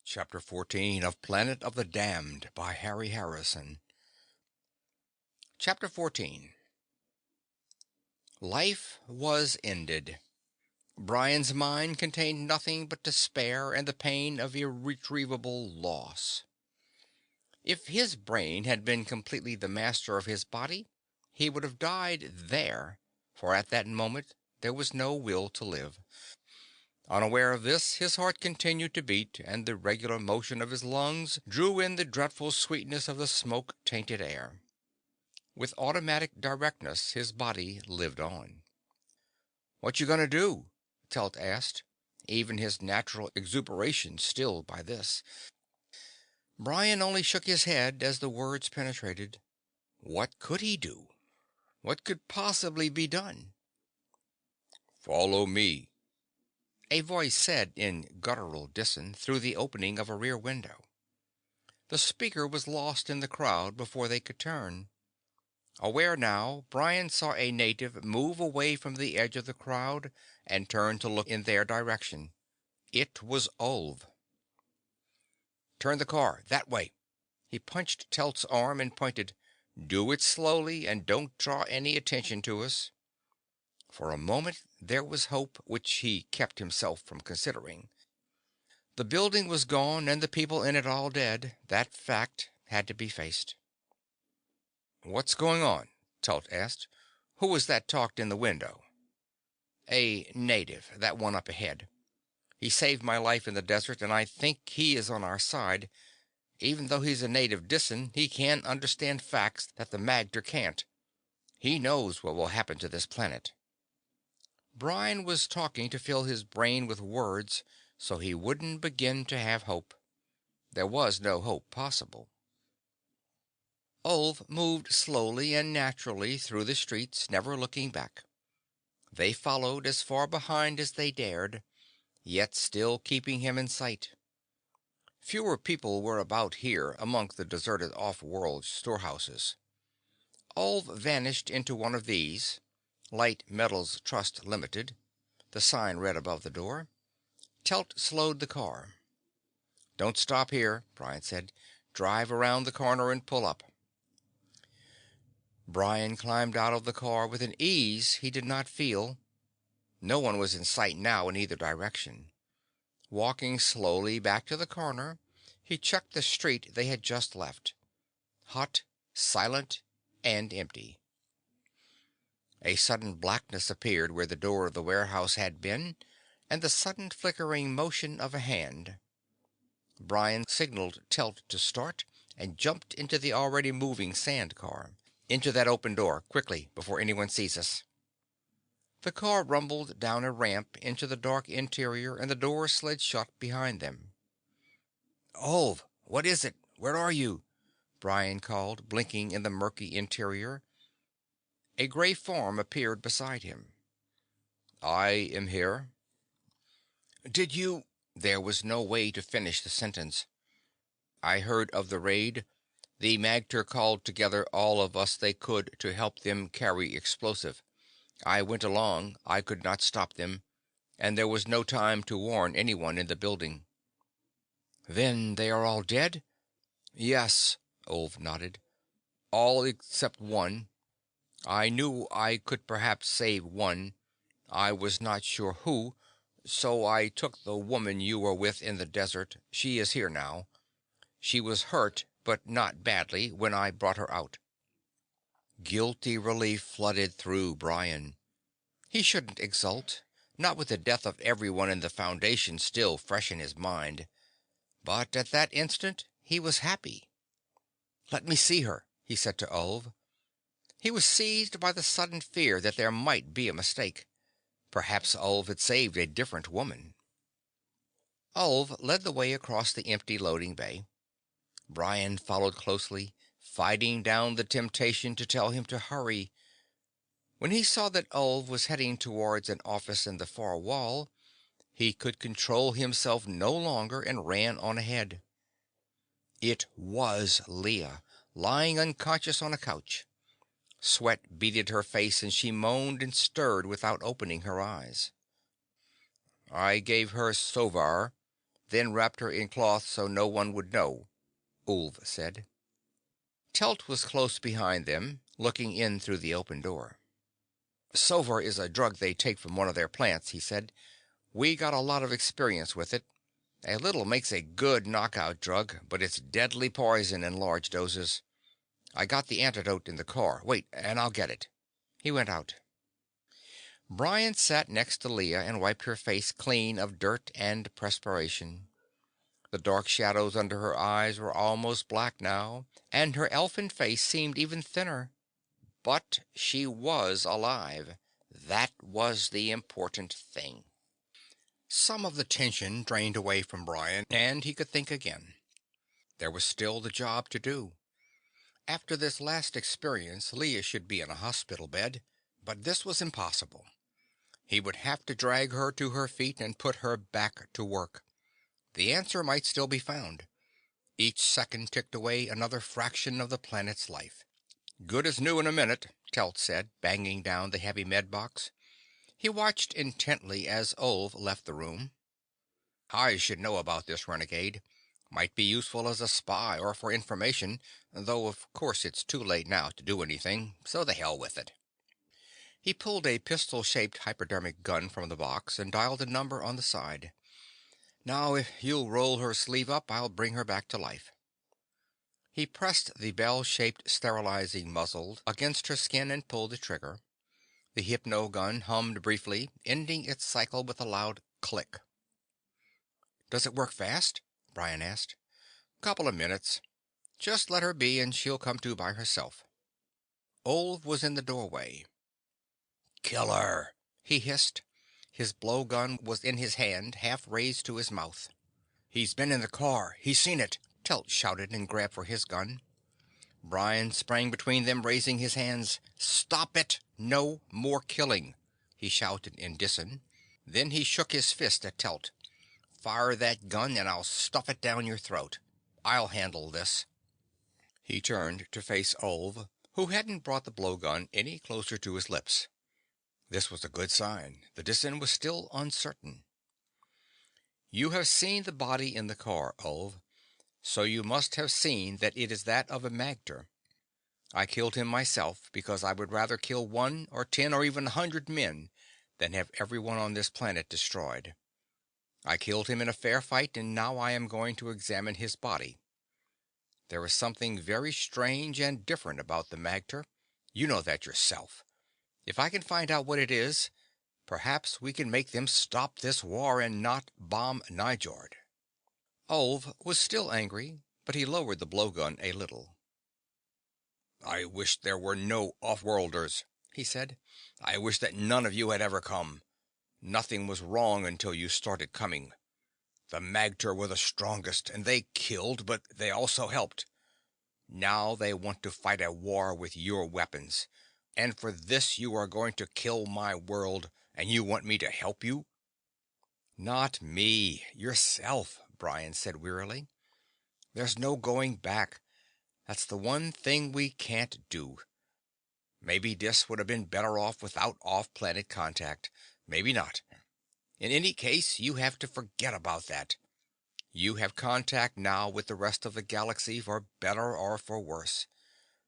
Chapter 14 of Planet of the Damned by Harry Harrison. Chapter 14. Life was ended. Brion's mind contained nothing but despair and the pain of irretrievable loss. If his brain had been completely the master of his body, he would have died there, for at that moment there was no will to live. Unaware of this, his heart continued to beat, and the regular motion of his lungs drew in the dreadful sweetness of the smoke-tainted air. With automatic directness, his body lived on. "What you gonna do?" Telt asked, even his natural exuberation stilled by this. Brion only shook his head as the words penetrated. What could he do? What could possibly be done? "Follow me," a voice said in guttural Disan through the opening of a rear window. The speaker was lost in the crowd before they could turn. Aware now, Brion saw a native move away from the edge of the crowd and turn to look in their direction. It was Ulv. "Turn the car that way." He punched Telt's arm and pointed. "Do it slowly and don't draw any attention to us." For a moment there was hope, which he kept himself from considering. The building was gone and the people in it all dead. That fact had to be faced. "What's going on?" Telt asked. "Who was that talked in the window?" "A native, that one up ahead. He saved my life in the desert, and I think he is on our side. Even though he's a native Disan, he can understand facts that the Magter can't. He knows what will happen to this planet." Brion was talking to fill his brain with words so he wouldn't begin to have hope. There was no hope possible. Ulv moved slowly and naturally through the streets, never looking back. They followed as far behind as they dared, yet still keeping him in sight. Fewer people were about here among the deserted off-world storehouses. Ulv vanished into one of these. Light Metals Trust Limited, the sign read above the door. Telt slowed the car. "Don't stop here," Brion said. "Drive around the corner and pull up." Brion climbed out of the car with an ease he did not feel. No one was in sight now in either direction. Walking slowly back to the corner, he checked the street they had just left. Hot, silent, and empty. A sudden blackness appeared where the door of the warehouse had been, and the sudden flickering motion of a hand. Brion signaled Telt to start and jumped into the already moving sand car. "Into that open door, quickly, before anyone sees us." The car rumbled down a ramp into the dark interior and the door slid shut behind them. "Ulv, what is it? Where are you?" Brion called, blinking in the murky interior. A gray form appeared beside him. "I am here." "Did you—" There was no way to finish the sentence. "I heard of the raid. The Magter called together all of us they could to help them carry explosive. I went along. I could not stop them, and there was no time to warn anyone in the building." "Then they are all dead?" "Yes," Ulv nodded. "All except one. I knew I could perhaps save one. I was not sure who, so I took the woman you were with in the desert. She is here now. She was hurt, but not badly, when I brought her out." Guilty relief flooded through Brion. He shouldn't exult, not with the death of everyone in the Foundation still fresh in his mind. But at that instant he was happy. "Let me see her," he said to Ulv. He was seized by the sudden fear that there might be a mistake. Perhaps Ulv had saved a different woman. Ulv led the way across the empty loading bay. Brion followed closely, fighting down the temptation to tell him to hurry. When he saw that Ulv was heading towards an office in the far wall, he could control himself no longer and ran on ahead. It was Leah, lying unconscious on a couch. Sweat beaded her face and she moaned and stirred without opening her eyes. "I gave her Sovar," then wrapped her in cloth so no one would know, Ulv said. Telt was close behind them, looking in through the open door. Sovar is a drug they take from one of their plants, he said. We got a lot of experience with it. A little makes a good knockout drug, but it's deadly poison in large doses. I got the antidote in the car. Wait, and I'll get it. He went out. Brion sat next to Leah and wiped her face clean of dirt and perspiration. The dark shadows under her eyes were almost black now, and her elfin face seemed even thinner. But she was alive. That was the important thing. Some of the tension drained away from Brion, and he could think again. There was still the job to do. After this last experience, Leah should be in a hospital bed, but this was impossible. He would have to drag her to her feet and put her back to work. The answer might still be found. Each second ticked away another fraction of the planet's life. Good as new in a minute, Telt said, banging down the heavy med box. He watched intently as Ulv left the room. I should know about this renegade. Might be useful as a spy or for information, though of course it's too late now to do anything, so the hell with it. He pulled a pistol-shaped hypodermic gun from the box and dialed a number on the side. Now, if you'll roll her sleeve up, I'll bring her back to life. He pressed the bell-shaped sterilizing muzzle against her skin and pulled the trigger. The hypno-gun hummed briefly, ending its cycle with a loud click. Does it work fast? Brion asked. Couple of minutes. Just let her be and she'll come to by herself. Ulv was in the doorway. Kill her, he hissed. His blowgun was in his hand, half raised to his mouth. He's been in the car. He's seen it, Telt shouted and grabbed for his gun. Brion sprang between them, raising his hands. Stop it! No more killing, he shouted in Disan. Then he shook his fist at Telt. Fire that gun and I'll stuff it down your throat. I'll handle this. He turned to face Ulv, who hadn't brought the blowgun any closer to his lips. This was a good sign. The Disan was still uncertain. You have seen the body in the car, Ulv, so you must have seen that it is that of a Magter. I killed him myself because I would rather kill 1 or 10 or even 100 men than have everyone on this planet destroyed. I killed him in a fair fight, and now I am going to examine his body. There is something very strange and different about the Magter. You know that yourself. If I can find out what it is, perhaps we can make them stop this war and not bomb Nyjord. Ulv was still angry, but he lowered the blowgun a little. I wish there were no off-worlders, he said. I wish that none of you had ever come. Nothing was wrong until you started coming. The Magter were the strongest, and they killed, but they also helped. Now they want to fight a war with your weapons. And for this you are going to kill my world, and you want me to help you? Not me, yourself, Brion said wearily. There's no going back. That's the one thing we can't do. Maybe Dis would have been better off without off-planet contact. Maybe not. In any case, you have to forget about that. You have contact now with the rest of the galaxy, for better or for worse.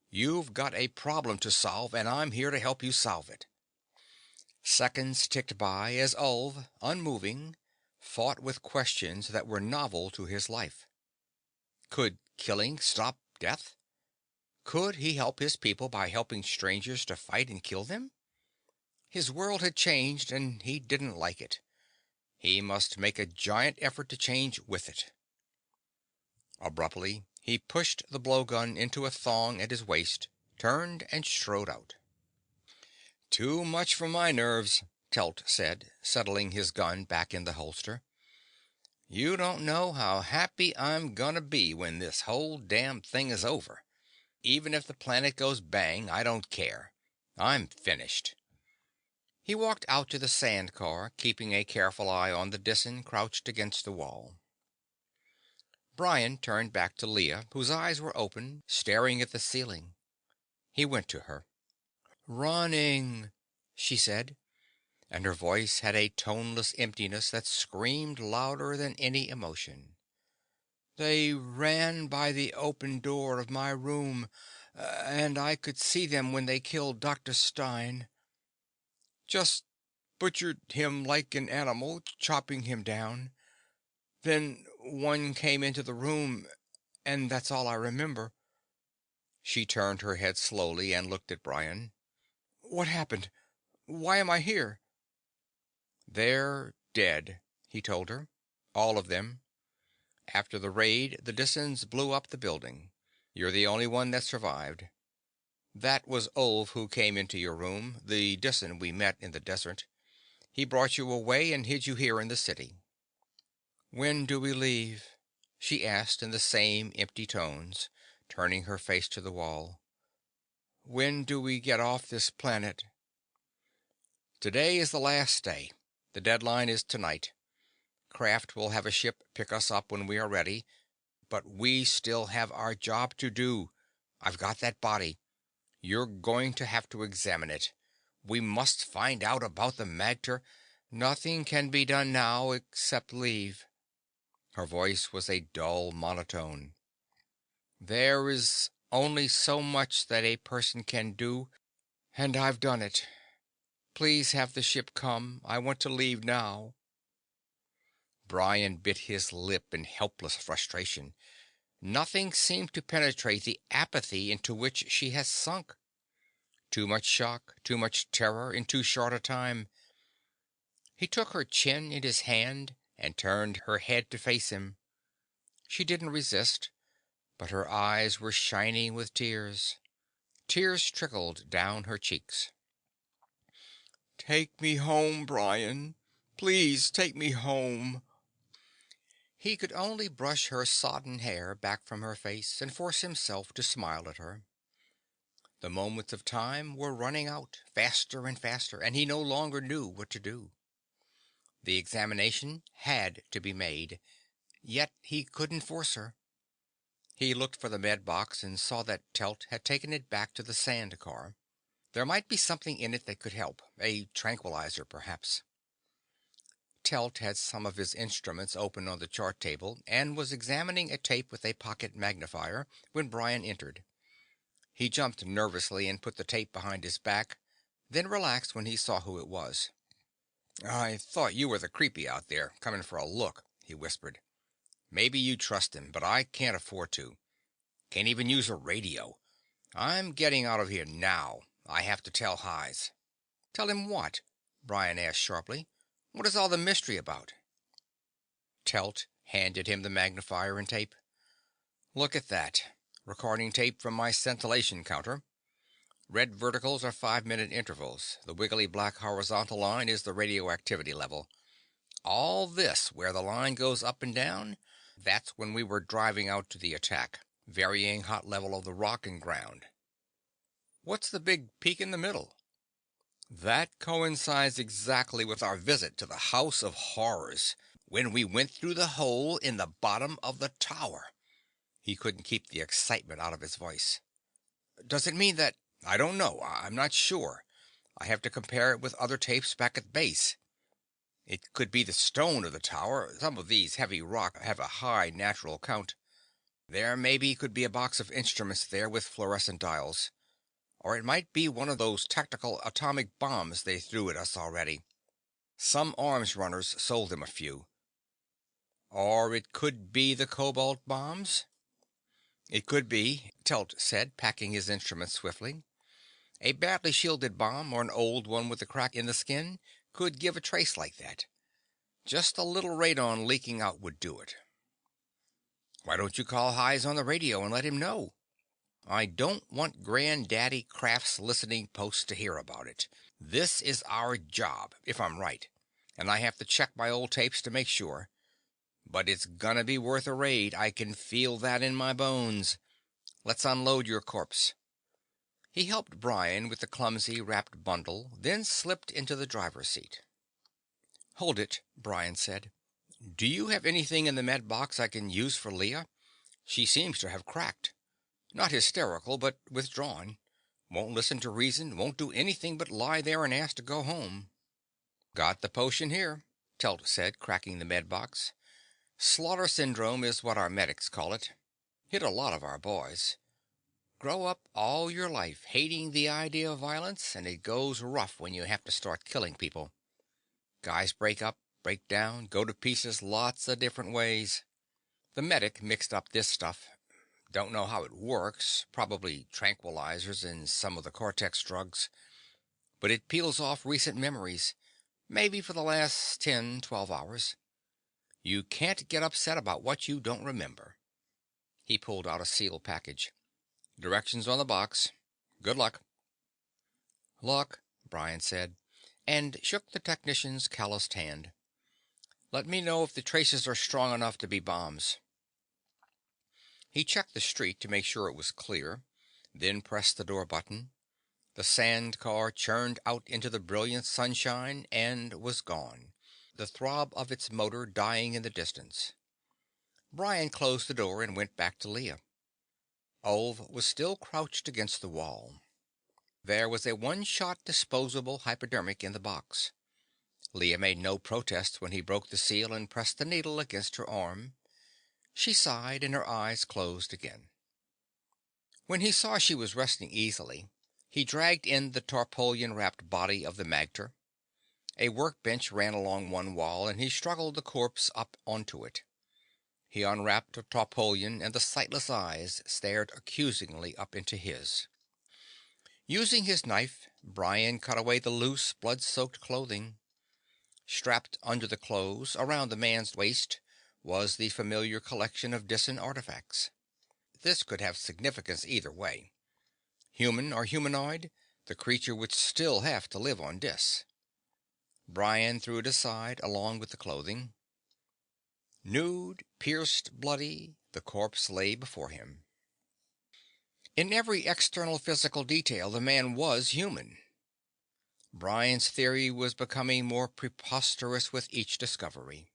You've got a problem to solve, and I'm here to help you solve it. Seconds ticked by as Ulv, unmoving, fought with questions that were novel to his life. Could killing stop death? Could he help his people by helping strangers to fight and kill them? His world had changed, and he didn't like it. He must make a giant effort to change with it. Abruptly, he pushed the blowgun into a thong at his waist, turned, and strode out. Too much for my nerves, Telt said, settling his gun back in the holster. You don't know how happy I'm gonna be when this whole damn thing is over. Even if the planet goes bang, I don't care. I'm finished. He walked out to the sand car, keeping a careful eye on the Disan crouched against the wall. Brion turned back to Leah, whose eyes were open, staring at the ceiling. He went to her. Running, she said. and her voice had a toneless emptiness that screamed louder than any emotion. "They ran by the open door of my room, and I could see them when they killed Dr. Stein. Just butchered him like an animal, chopping him down. Then one came into the room, and that's all I remember." She turned her head slowly and looked at Brion. "What happened? Why am I here?" "They're dead," he told her. "All of them. After the raid, the Disans blew up the building. You're the only one that survived. That was Ulv who came into your room, the Disan we met in the desert. He brought you away and hid you here in the city." "When do we leave?" she asked in the same empty tones, turning her face to the wall. "When do we get off this planet?" "Today is the last day. The deadline is tonight. Kraft will have a ship pick us up when we are ready. But we still have our job to do. I've got that body. You're going to have to examine it. We must find out about the Magter. Nothing can be done now except leave." Her voice was a dull monotone. "There is only so much that a person can do, and I've done it. Please have the ship come. I want to leave now." Brion bit his lip in helpless frustration. Nothing seemed to penetrate the apathy into which she had sunk. Too much shock, too much terror in too short a time. He took her chin in his hand and turned her head to face him. She didn't resist, but her eyes were shining with tears. Tears trickled down her cheeks. "Take me home, Brion. Please take me home." He could only brush her sodden hair back from her face and force himself to smile at her. The moments of time were running out, faster and faster, and he no longer knew what to do. The examination had to be made, yet he couldn't force her. He looked for the med box and saw that Telt had taken it back to the sand car. There might be something in it that could help, a tranquilizer perhaps. Telt had some of his instruments open on the chart table and was examining a tape with a pocket magnifier when Brion entered. He jumped nervously and put the tape behind his back, then relaxed when he saw who it was. "I thought you were the creepy out there, coming for a look," he whispered. "Maybe you trust him, but I can't afford to. Can't even use a radio. I'm getting out of here now. I have to tell Hyes." "Tell him what?" Brion asked sharply. "What is all the mystery about?" Telt handed him the magnifier and tape. "Look at that. Recording tape from my scintillation counter. Red verticals are 5-minute intervals. The wiggly black horizontal line is the radioactivity level. All this, where the line goes up and down, that's when we were driving out to the attack, varying hot level of the rock and ground." "What's the big peak in the middle?" "That coincides exactly with our visit to the House of Horrors, when we went through the hole in the bottom of the tower." He couldn't keep the excitement out of his voice. "Does it mean that—" "I don't know. I'm not sure. I have to compare it with other tapes back at base. It could be the stone of the tower. Some of these heavy rock have a high natural count. There maybe could be a box of instruments there with fluorescent dials. Or it might be one of those tactical atomic bombs they threw at us already. Some arms runners sold them a few. Or it could be the cobalt bombs." "It could be," Telt said, packing his instruments swiftly. "A badly shielded bomb, or an old one with a crack in the skin, could give a trace like that. Just a little radon leaking out would do it." "Why don't you call Hyes on the radio and let him know?" "I don't want Granddaddy Kraft's listening posts to hear about it. This is our job, if I'm right. And I have to check my old tapes to make sure. But it's gonna be worth a raid. I can feel that in my bones. Let's unload your corpse." He helped Brion with the clumsy wrapped bundle, then slipped into the driver's seat. "Hold it," Brion said. "Do you have anything in the med box I can use for Leah? She seems to have cracked. Not hysterical, but withdrawn. Won't listen to reason, won't do anything but lie there and ask to go home." Got the potion here, Telt said, cracking the med box. Slaughter syndrome is what our medics call it. Hit a lot of our boys. Grow up all your life hating the idea of violence, and it goes rough when you have to start killing people. Guys break up, break down, go to pieces lots of different ways. The medic mixed up this stuff. Don't know how it works, probably tranquilizers and some of the cortex drugs. But it peels off recent memories, maybe for the last 10, 12 hours. You can't get upset about what you don't remember. He pulled out a sealed package. Directions on the box. Good luck. Luck, Brian said, and shook the technician's calloused hand. Let me know if the traces are strong enough to be bombs. He checked the street to make sure it was clear, then pressed the door button. The sand car churned out into the brilliant sunshine and was gone, the throb of its motor dying in the distance. Brian closed the door and went back to Leah. Ulv was still crouched against the wall. There was a one-shot disposable hypodermic in the box. Leah made no protest when he broke the seal and pressed the needle against her arm. She sighed and her eyes closed again. When he saw she was resting easily, he dragged in the tarpaulin-wrapped body of the Magter. A workbench ran along one wall, and he struggled the corpse up onto it. He unwrapped the tarpaulin, and the sightless eyes stared accusingly up into his. Using his knife, Brian cut away the loose, blood-soaked clothing. Strapped under the clothes, around the man's waist, was the familiar collection of Disan artifacts. This could have significance either way. Human or humanoid, the creature would still have to live on Dis. Brian threw it aside along with the clothing. Nude, pierced, bloody, the corpse lay before him. In every external physical detail, the man was human. Brian's theory was becoming more preposterous with each discovery.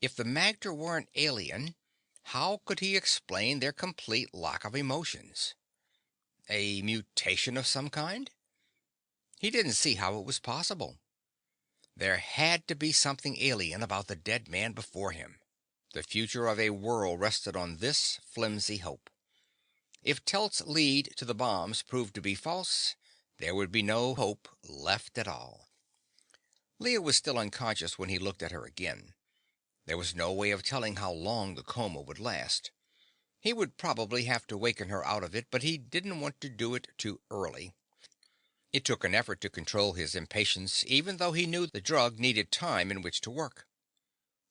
If the Magter weren't alien, how could he explain their complete lack of emotions? A mutation of some kind? He didn't see how it was possible. There had to be something alien about the dead man before him. The future of a world rested on this flimsy hope. If Telt's lead to the bombs proved to be false, there would be no hope left at all. Leah was still unconscious when he looked at her again. There was no way of telling how long the coma would last. He would probably have to waken her out of it, but he didn't want to do it too early. It took an effort to control his impatience, even though he knew the drug needed time in which to work.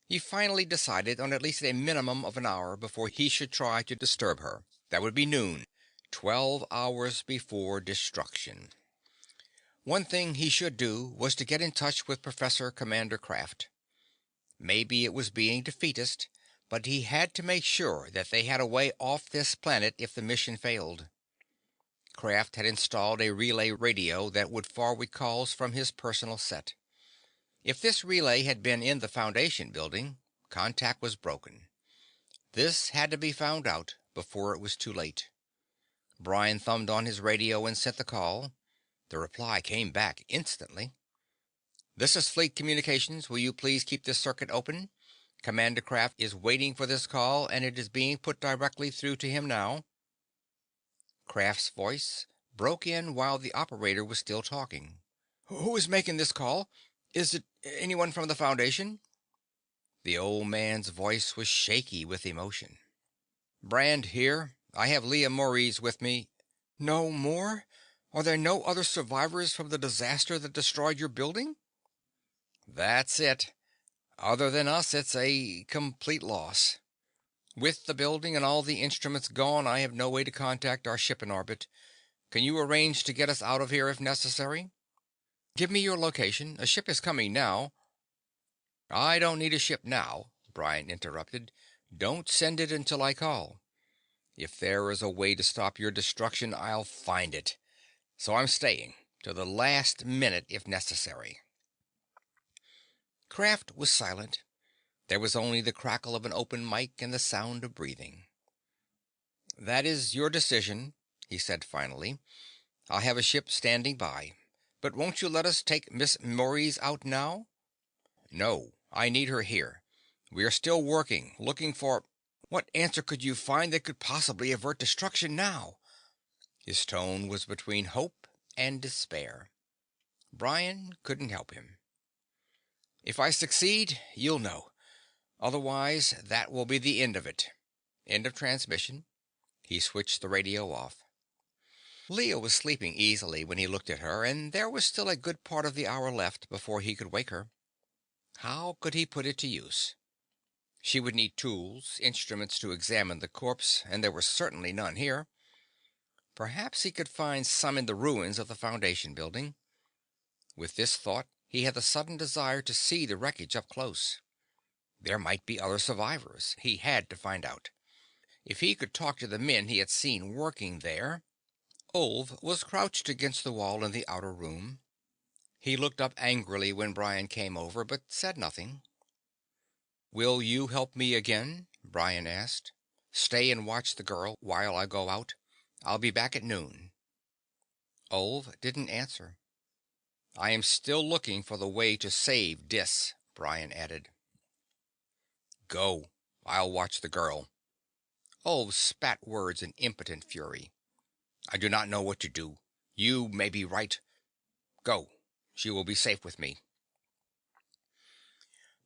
He finally decided on at least a minimum of an hour before he should try to disturb her. That would be noon, 12 hours before destruction. One thing he should do was to get in touch with Professor Commander Kraft. Maybe it was being defeatist, but he had to make sure that they had a way off this planet if the mission failed. Kraft had installed a relay radio that would forward calls from his personal set. If this relay had been in the Foundation building, contact was broken. This had to be found out before it was too late. Brian thumbed on his radio and sent the call. The reply came back instantly. This is Fleet Communications. Will you please keep this circuit open? Commander Kraft is waiting for this call, and it is being put directly through to him now. Kraft's voice broke in while the operator was still talking. Who is making this call? Is it anyone from the Foundation? The old man's voice was shaky with emotion. Brandd here. I have Leah Maurice with me. No more? Are there no other survivors from the disaster that destroyed your building? That's it. Other than us, it's a complete loss. With the building and all the instruments gone, I have no way to contact our ship in orbit. Can you arrange to get us out of here if necessary? Give me your location. A ship is coming now. I don't need a ship now, Brian interrupted. Don't send it until I call. If there is a way to stop your destruction, I'll find it. So I'm staying, to the last minute if necessary. Kraft was silent. There was only the crackle of an open mic and the sound of breathing. That is your decision, he said finally. I'll have a ship standing by. But won't you let us take Miss Maurice out now? No, I need her here. We are still working, looking for... What answer could you find that could possibly avert destruction now? His tone was between hope and despair. Brion couldn't help him. If I succeed, you'll know. Otherwise, that will be the end of it. End of transmission. He switched the radio off. Leah was sleeping easily when he looked at her, and there was still a good part of the hour left before he could wake her. How could he put it to use? She would need tools, instruments to examine the corpse, and there were certainly none here. Perhaps he could find some in the ruins of the Foundation building. With this thought, he had the sudden desire to see the wreckage up close. There might be other survivors. He had to find out. If he could talk to the men he had seen working there... Ulv was crouched against the wall in the outer room. He looked up angrily when Brion came over, but said nothing. Will you help me again? Brion asked. Stay and watch the girl while I go out. I'll be back at noon. Ulv didn't answer. I am still looking for the way to save Dis, Brion added. Go. I'll watch the girl. Ulv spat words in impotent fury. I do not know what to do. You may be right. Go. She will be safe with me.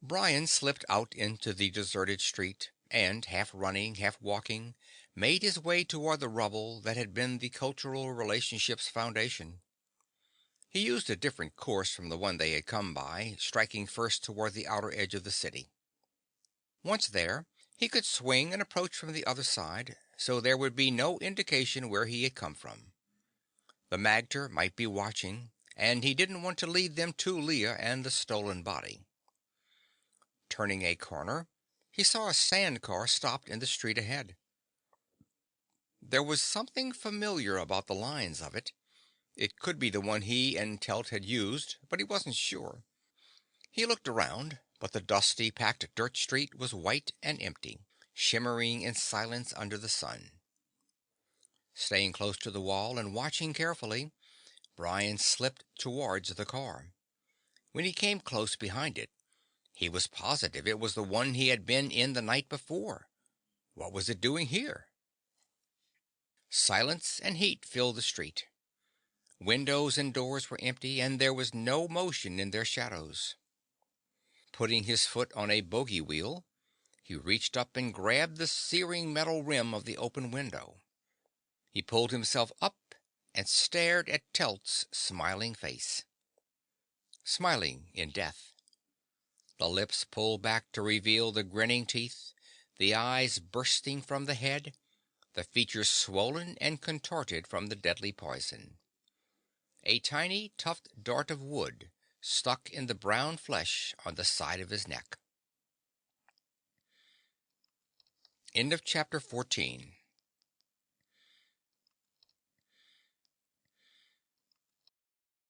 Brion slipped out into the deserted street, and, half running, half walking, made his way toward the rubble that had been the Cultural Relationships Foundation. He used a different course from the one they had come by, striking first toward the outer edge of the city. Once there, he could swing and approach from the other side, so there would be no indication where he had come from. The Magter might be watching, and he didn't want to lead them to Leah and the stolen body. Turning a corner, he saw a sand car stopped in the street ahead. There was something familiar about the lines of it. It could be the one he and Telt had used, but he wasn't sure. He looked around, but the dusty, packed dirt street was white and empty, shimmering in silence under the sun. Staying close to the wall and watching carefully, Brion slipped towards the car. When he came close behind it, he was positive it was the one he had been in the night before. What was it doing here? Silence and heat filled the street. Windows and doors were empty, and there was no motion in their shadows. Putting his foot on a bogey wheel, he reached up and grabbed the searing metal rim of the open window. He pulled himself up and stared at Telt's smiling face. Smiling in death. The lips pulled back to reveal the grinning teeth, the eyes bursting from the head, the features swollen and contorted from the deadly poison. A tiny toughed dart of wood stuck in the brown flesh on the side of his neck. End of chapter 14.